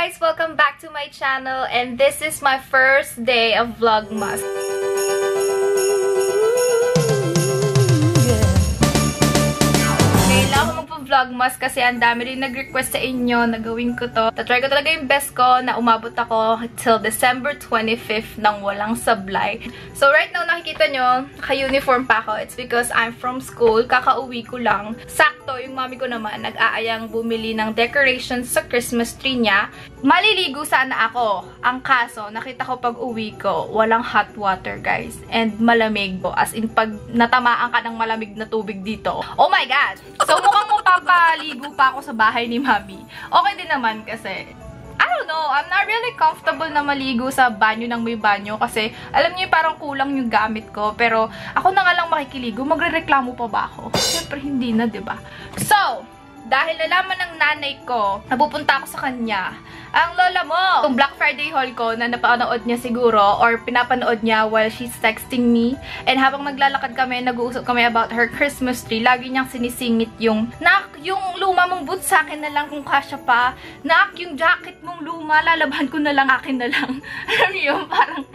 guys! Welcome back to my channel, and this is my first day of Vlogmas. Kailangan ko magpa-vlogmas kasi ang dami rin nag-request sa inyo na gawin ko to. Tatry ko talaga yung best ko na umabot ako till December 25th nang walang sablay. So right now, nakikita nyo, naka-uniform pa ako. It's because I'm from school. Kakauwi ko lang. Sakto, yung mami ko naman nag-aayang bumili ng decorations sa Christmas tree niya. Maliligo sana ako. Ang kaso, nakita ko pag uwi ko, walang hot water, guys. And malamig po. As in, pag natamaan ka ng malamig na tubig dito. Oh my God! So, mukhang mapapaligo pa ako sa bahay ni mami. Okay din naman kasi, I don't know, I'm not really comfortable na maligo sa banyo ng may banyo kasi, alam niyo, parang kulang yung gamit ko. Pero, ako na nga lang makikiligo, magre-reklamo pa ba ako? Siyempre, hindi na, diba? So, dahil nalaman ng nanay ko, napupunta ako sa kanya, ang lola mo, yung Black Friday haul ko na napanood niya siguro or pinapanood niya while she's texting me. And habang naglalakad kami, nag-uusap kami about her Christmas tree, lagi niyang sinisingit yung, "Nak, yung luma mong boots sa akin na lang kung kasya pa. Nak, yung jacket mong luma, lalaban ko na lang, akin na lang." Alam niyo yun, parang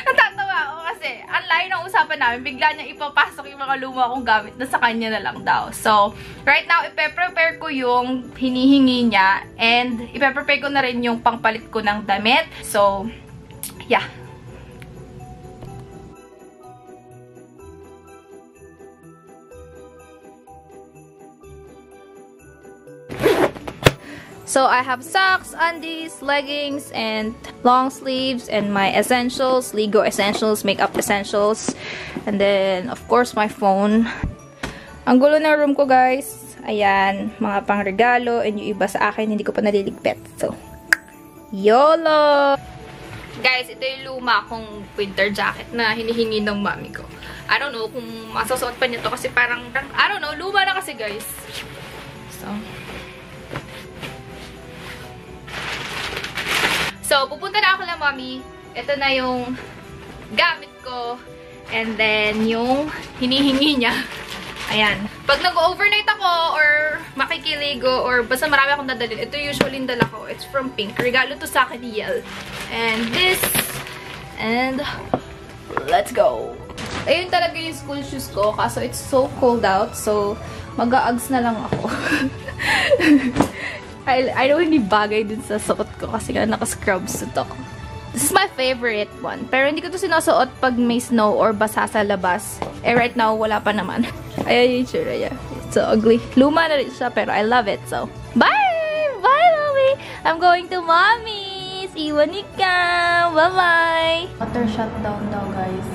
natatawa ako kasi ang layo ng usapan namin, bigla niya ipapasok yung mga luma kong gamit na sa kanya na lang daw. So, right now, ipe-prepare ko yung hinihingi niya and ipe-prepare ko na rin yung pangpalit ko ng damit. So, yeah. So, I have socks, undies, leggings, and long sleeves, and my essentials, Lego essentials, makeup essentials, and then, of course, my phone. Ang gulo ng room ko, guys. Ayan, mga pangregalo, and yung iba sa akin, hindi ko pa naliligpit. So, YOLO! Guys, ito yung luma kong winter jacket na hinihingi ng mami ko. I don't know kung masasuot pa niya to kasi parang, I don't know, luma na kasi, guys. So, pupunta na ako lang, mami. Ito na yung gamit ko. And then, yung hinihingi niya. Ayan. Pag nag-overnight ako, or makikiligo, or basta marami akong dadalhin, ito usually yung dala ko. It's from Pink. Regalo to sa akin ni Yel. And this. And, let's go. Ayun talaga yung school shoes ko. Kaso, it's so cold out. So, mag-a-Uggs na lang ako. I don't really bagay din sa suot ko kasi nga naka-scrubs ito. This is my favorite one. Pero hindi ko to sinusuot pag may snow or basa sa labas. Eh, right now, wala pa naman. Ayan yung itsura niya. It's so ugly. Luma na rin siya, pero I love it. So, bye! Bye, mommy! I'm going to mommy's! Iwanik ka! Bye-bye! Water shutdown daw, guys.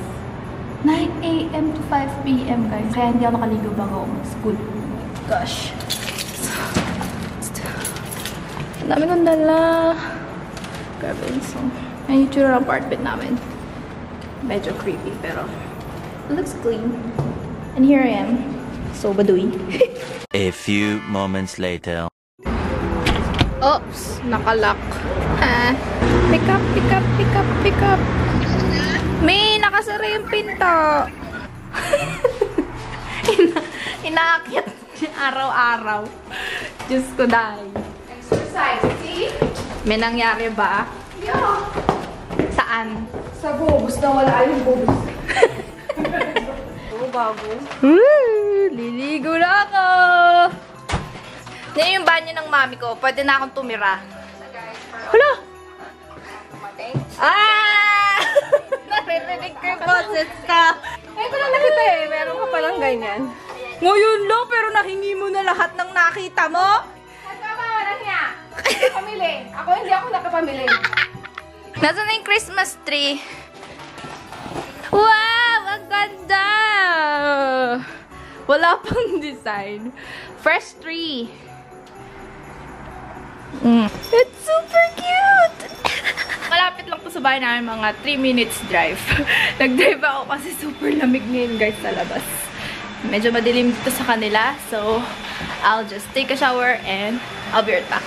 9 AM to 5 PM, guys. Kaya hindi ako nakaligo bago mag-school. Gosh. Ang dami kong dala. Grabe. So, ayun yung tsura ng apartment namin. Medyo creepy, pero it looks clean. And here I am. So, baduy. A few moments later. Oops! Nakalock. Pick up, pick up, pick up, pick up. May, nakasara yung pinto. Inaakyat araw-araw. Diyos ko dahil. See? May nangyari ba? Yeah. Saan? Sa bobos na wala yung bobos. Oo, bago. Liligo na ako! Yan yung banyo ng mami ko. Pwede na akong tumira. Hala! Ah! Naririnig ko yung boses ka. Ito lang nakita eh. Meron ka palang ganyan. Ngayon lang, pero nahingi mo na lahat ng nakita mo? Nakapamili. Ako hindi ako nakapamili. Nasaan na yung Christmas tree? Wow! Ang ganda! Wala pang design. Fresh tree. It's super cute! Malapit lang po sa bahay namin, mga 3 minutes drive. Nag-drive ako kasi super lamig ngayon, guys, sa labas. Medyo madilim dito sa kanila. So, I'll just take a shower and I'll be right back.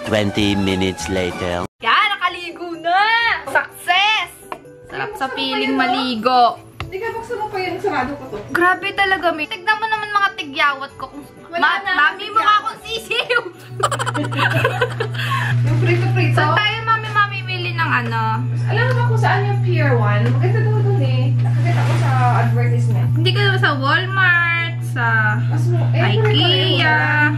20 minutes later. Yan! Nakaligo na! Success! Sarap sa piling maligo. Hindi ka buksan mo pa yun. Sarado ko to. Grabe talaga, may. Tignan mo naman mga tigyawat ko. Mami mo ka akong sisiw! Wear one. Maganda daw dun eh. Nakakita ko sa advertisement. Hindi ka naman sa Walmart, sa Mas mo, IKEA.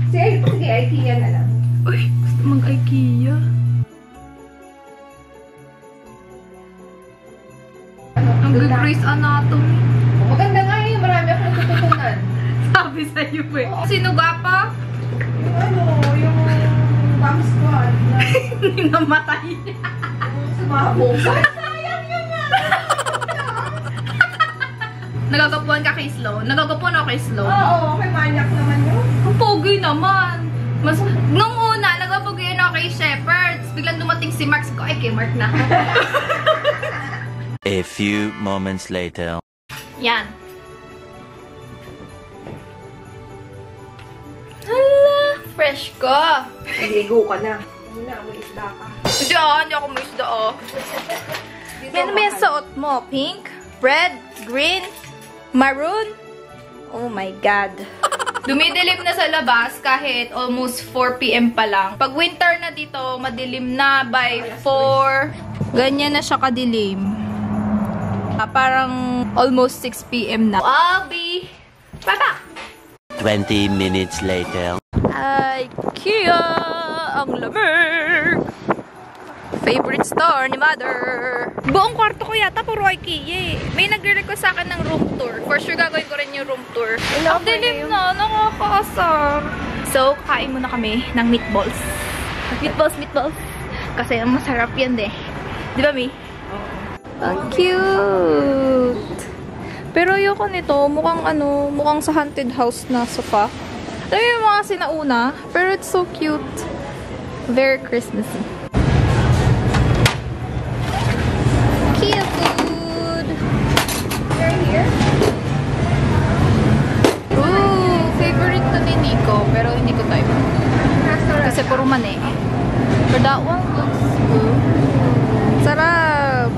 Sige, IKEA na lang. Uy, gusto mag-IKEA. Ang Grey's Anatomy. Maganda nga eh. Marami akong natututunan. Sabi sa'yo eh. Sinuga pa? Yung bomb squad na Hindi namatay. sumabog. Nagagapuan ka kay Sloan? Nagagapuan ako kay Sloan? Oo, may manyak naman yun. Ang pogi naman. Nung una, nagpapugian ako kay Shepherds. Biglang dumating si Mark. Ko, ay, kay Mark na. A few moments later. Yan. Hala, fresh ka. Naligo ka na. Muna, may isda ka. Hindi ako may isda Yan may suot mo. Pink, red, green, maroon. Oh my God. Dumidilim na sa labas kahit almost 4 PM pa lang. Pag winter na dito, madilim na by 4. Ganyan na siya kadilim. Parang almost 6 PM na. I'll be right back. 20 minutes later. IKEA! Ang lamig! Favorite store ni Mother. Buong kwarto ko yata puro IKEA eh. May nagre-request sa akin ng room tour. For sure gagawin ko rin yung room tour. Ang dilim na, nakakaasar. So, kain muna kami ng meatballs. Meatballs. Kasi ang masarap yan eh. Di ba, Mi? Ang cute! Pero ayoko nito, mukhang sa haunted house na sofa. Alam mo yung mga sinauna, pero it's so cute. Very Christmassy. Cute food! You're here? Ooh, favorite to ni Nico, pero hindi ko type. Kasi puro mani. But that one looks good. Sarap!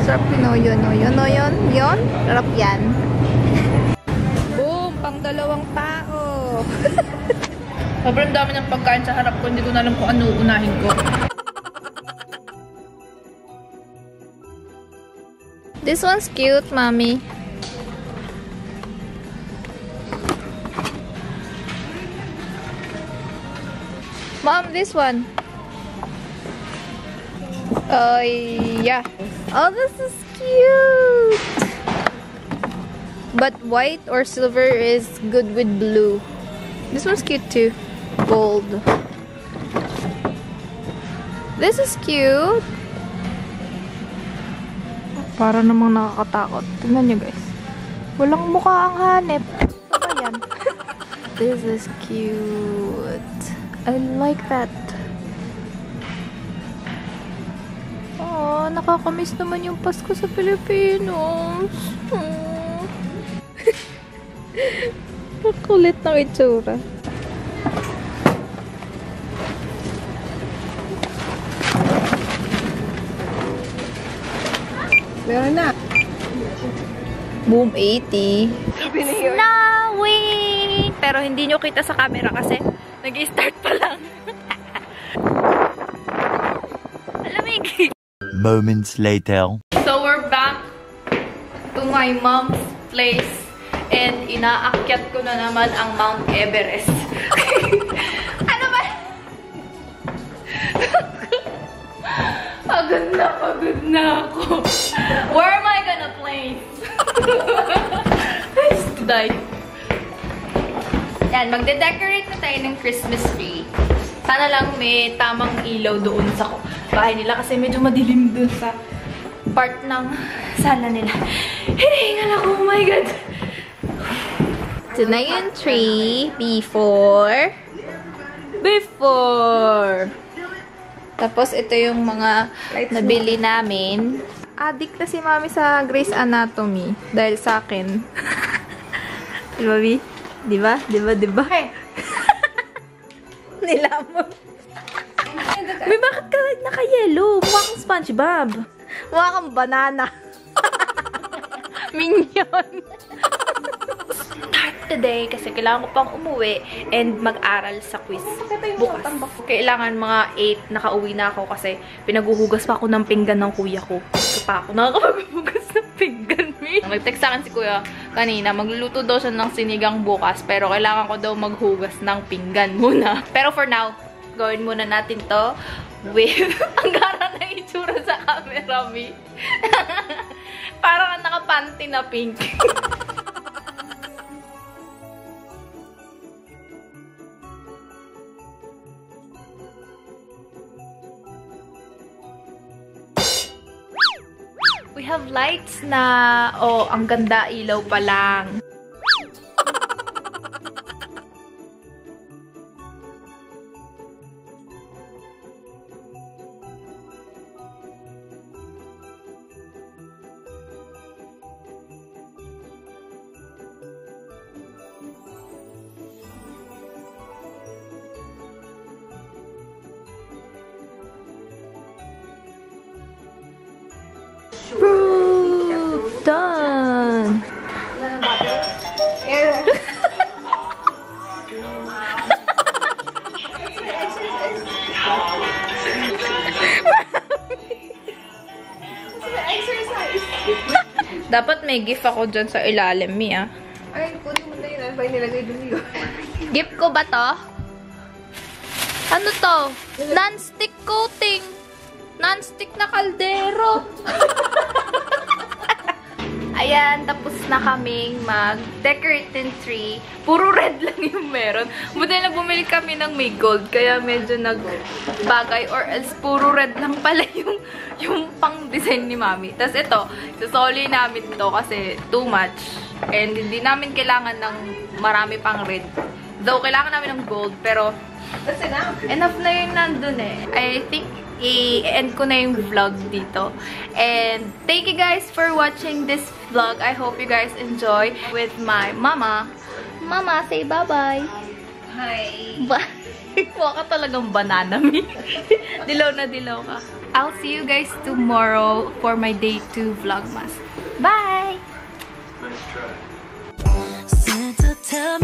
Sarap yun. Sarap yan. Boom! Pang 2 tao. Sobrang dami ng pagkain sa harap ko. Hindi ko na alam kung ano unahin ko. This one's cute, mommy. Mom, this one. Yeah. Oh, this is cute. But white or silver is good with blue. This one's cute too. Gold. This is cute. Para namang nakakatakot. Tingnan nyo guys. Walang mukha ang hanep. Ano ba yan? This is cute. I like that. Oh, nakakamiss naman yung Pasko sa Pilipinas. Oh. Makulit ng itsura. Meron na. Boom 80. Sabi na yun. Snowing! Pero hindi nyo kita sa camera kasi nag-i-start pa lang. Alamig! Moments later. So we're back to my mom's place and inaakyat ko na naman ang Mount Everest. Ano ba? Pagod na ako. Where am I gonna place? I used to die. Yan, magde-decorate na tayo ng Christmas tree. Sana lang may tamang ilaw doon sa bahay nila kasi medyo madilim doon sa part ng sala nila. Hinihingal ako, oh my God! Ito na yung tree before. Tapos ito yung mga nabili namin. Addict na si Mami sa Grey's Anatomy dahil sa akin. Diba, Bi? Diba? Hey! Nilamon. May bakit ka naka-yellow? Mukha kang SpongeBob. Mukha kang banana. Minion. start today kasi kailangan ko pang umuwi and mag-aral sa quiz bukas. Kailangan mga 8 nakauwi na ako kasi pinaguhugas pa ako ng pinggan ng kuya ko. Ito pa ako nakakapaghugas ng pinggan, me. Nag-text sa akin si kuya kanina, magluluto daw siya ng sinigang bukas pero kailangan ko daw maghugas ng pinggan muna. Pero for now, gawin muna natin to with ang gara na itsura sa camera, me. Parang nakapanty na pink. We have lights na. Oh, ang ganda, ilaw pa lang. Proof done. Dapat may gift ako dyan sa ilalim, Mia. Ay, kunin mo na yun. Ano ba yung nilagay dun yun? Gift ko ba to? Ano to? Non-stick coating. Non-stick na kaldero. Ayan, tapos na kaming mag-decorate ng tree. Puro red lang yung meron. Buti na bumili kami ng may gold, kaya medyo nagbagay or else puro red lang pala yung pang-design ni Mami. Tapos ito, sasoli namin to kasi too much. And hindi namin kailangan ng marami pang red. Though, kailangan namin ng gold, pero That's enough. enough na yung nandun eh. I think i-end ko na yung vlog dito. And thank you guys for watching this vlog. I hope you guys enjoy with my mama. Mama, say bye-bye. Hi. Bye. Mukha ka talagang banana, me. Dilaw na dilaw ka. I'll see you guys tomorrow for my day 2 vlogmas. Bye! Santa, tell